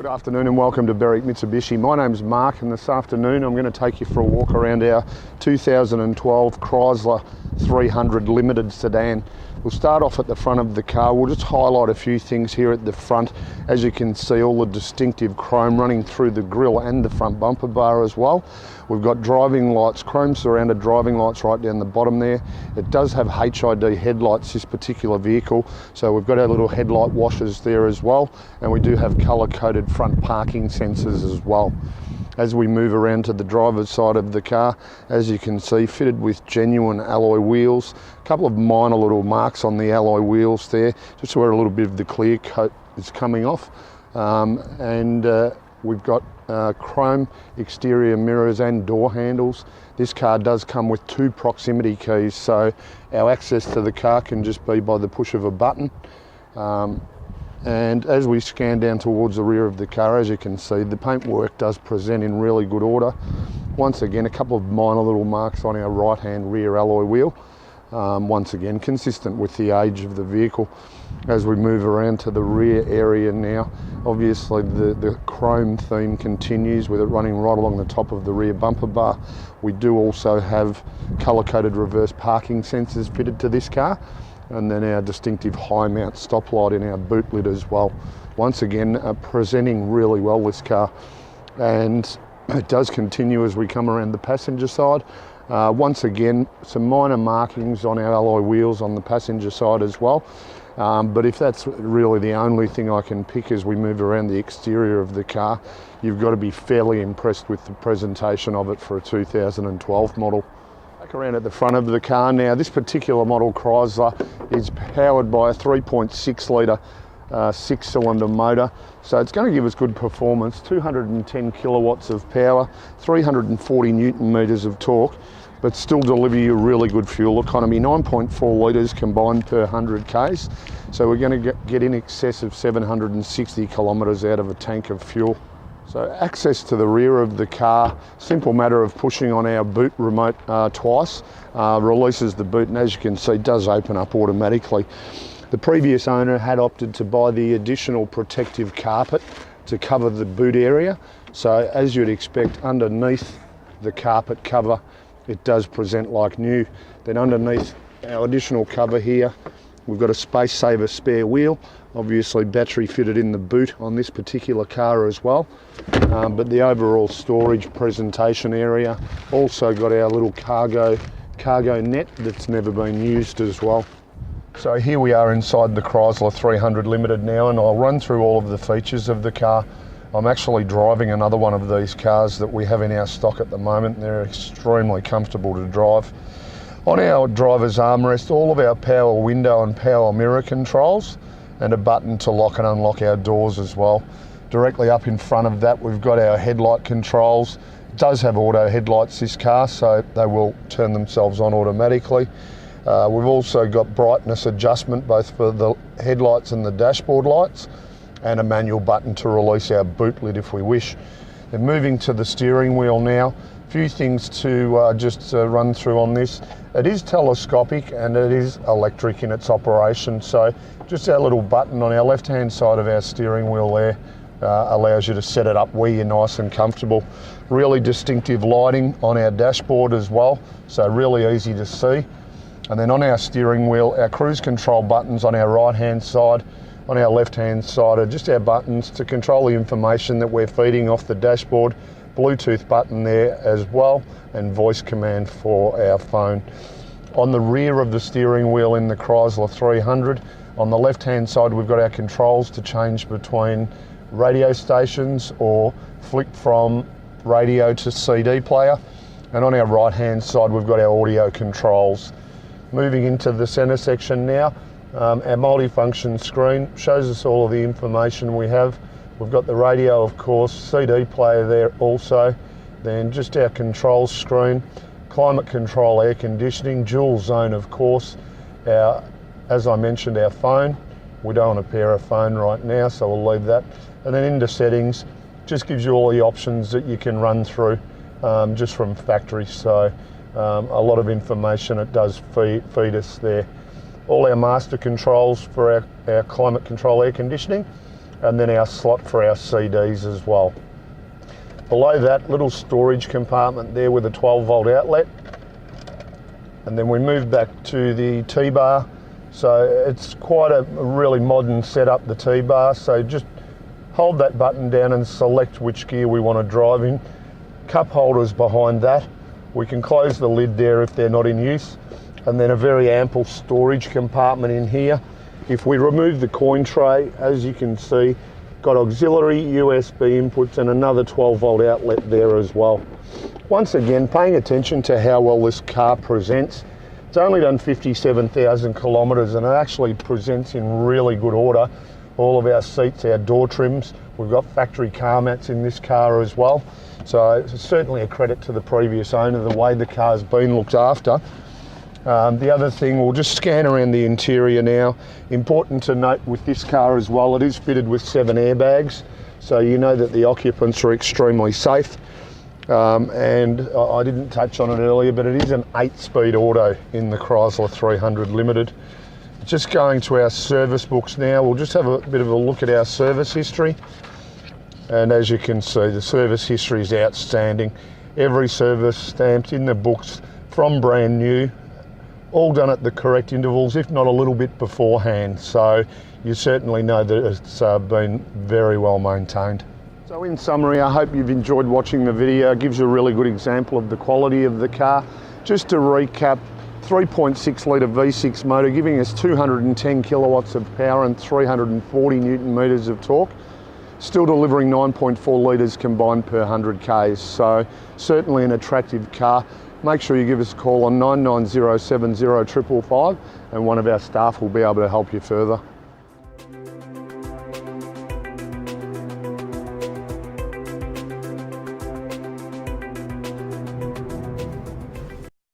Good afternoon and welcome to Berwick Mitsubishi. My name's Mark and this afternoon I'm going to take you for a walk around our 2012 Chrysler 300 Limited sedan. We'll start off at the front of the car. We'll just highlight a few things here at the front. As you can see, all the distinctive chrome running through the grille and the front bumper bar as well. We've got driving lights, chrome surrounded driving lights right down the bottom there. It does have HID headlights, this particular vehicle, so we've got our little headlight washers there as well, and we do have colour coded front parking sensors as well. As we move around to the driver's side of the car, as you can see, fitted with genuine alloy wheels. A couple of minor little marks on the alloy wheels there, just where a little bit of the clear coat is coming off. We've got chrome exterior mirrors and door handles. This car does come with 2 proximity keys, so our access to the car can just be by the push of a button. And as we scan down towards the rear of the car, as you can see, the paintwork does present in really good order. Once again, a couple of minor little marks on our right-hand rear alloy wheel. Once again, consistent with the age of the vehicle. As we move around to the rear area now, obviously the chrome theme continues with it running right along the top of the rear bumper bar. We do also have colour-coded reverse parking sensors fitted to this car, and then our distinctive high mount stoplight in our boot lid as well. Once again, presenting really well, this car, and it does continue as we come around the passenger side. Once again, some minor markings on our alloy wheels on the passenger side as well. But if that's really the only thing I can pick as we move around the exterior of the car, you've got to be fairly impressed with the presentation of it for a 2012 model. Back around at the front of the car now, this particular model Chrysler is powered by a 3.6 litre 6-cylinder motor, so it's going to give us good performance. 210 kilowatts of power, 340 newton meters of torque, but still deliver you really good fuel economy. 9.4 litres combined per 100 k's, so we're going to get in excess of 760 kilometres out of a tank of fuel. So access to the rear of the car, simple matter of pushing on our boot remote twice, releases the boot, and as you can see, does open up automatically. The previous owner had opted to buy the additional protective carpet to cover the boot area. So as you'd expect, underneath the carpet cover, it does present like new. Then underneath our additional cover here, we've got a space saver spare wheel, obviously battery fitted in the boot on this particular car as well. But the overall storage presentation area, also got our little cargo net that's never been used as well. So here we are inside the Chrysler 300 Limited now, and I'll run through all of the features of the car. I'm actually driving another one of these cars that we have in our stock at the moment. They're extremely comfortable to drive. On our driver's armrest, all of our power window and power mirror controls, and a button to lock and unlock our doors as well. Directly up in front of that, we've got our headlight controls. It does have auto headlights, this car, so they will turn themselves on automatically. We've also got brightness adjustment both for the headlights and the dashboard lights, and a manual button to release our boot lid if we wish. Then moving to the steering wheel now, a few things to run through on this. It is telescopic and it is electric in its operation, so just our little button on our left hand side of our steering wheel there allows you to set it up where you're nice and comfortable. Really distinctive lighting on our dashboard as well, so really easy to see. And then on our steering wheel, our cruise control buttons on our right hand side. On our left hand side are just our buttons to control the information that we're feeding off the dashboard. Bluetooth button there as well, and voice command for our phone. On the rear of the steering wheel in the Chrysler 300, on the left hand side we've got our controls to change between radio stations or flick from radio to CD player. And on our right hand side we've got our audio controls. Moving into the centre section now, our multifunction screen shows us all of the information we have. We've got the radio, of course, CD player there also, then just our controls screen, climate control, air conditioning, dual zone, of course, as I mentioned, our phone. We don't want to pair a phone right now, so we'll leave that. And then into settings, just gives you all the options that you can run through just from factory. So a lot of information it does feed us there. All our master controls for our climate control air conditioning, and then our slot for our CDs as well. Below that, little storage compartment there with a 12-volt outlet. And then we move back to the T-bar. So it's quite a really modern setup, the T-bar. So just hold that button down and select which gear we want to drive in. Cup holders behind that. We can close the lid there if they're not in use. And then a very ample storage compartment in here. If we remove the coin tray, as you can see, got auxiliary USB inputs and another 12-volt outlet there as well. Once again, paying attention to how well this car presents. It's only done 57,000 kilometres and it actually presents in really good order. All of our seats, our door trims, we've got factory car mats in this car as well. So it's certainly a credit to the previous owner, the way the car's been looked after. The other thing, we'll just scan around the interior now. Important to note with this car as well, it is fitted with 7 airbags, so you know that the occupants are extremely safe. And I didn't touch on it earlier, but it is an 8-speed auto in the Chrysler 300 Limited. Just going to our service books now, we'll just have a bit of a look at our service history. And as you can see, the service history is outstanding. Every service stamped in the books from brand new, all done at the correct intervals, if not a little bit beforehand. So you certainly know that it's been very well maintained. So in summary, I hope you've enjoyed watching the video. It gives you a really good example of the quality of the car. Just to recap, 3.6 litre V6 motor giving us 210 kilowatts of power and 340 Newton meters of torque. Still delivering 9.4 litres combined per 100 Ks. So certainly an attractive car. Make sure you give us a call on 99070 555 and one of our staff will be able to help you further.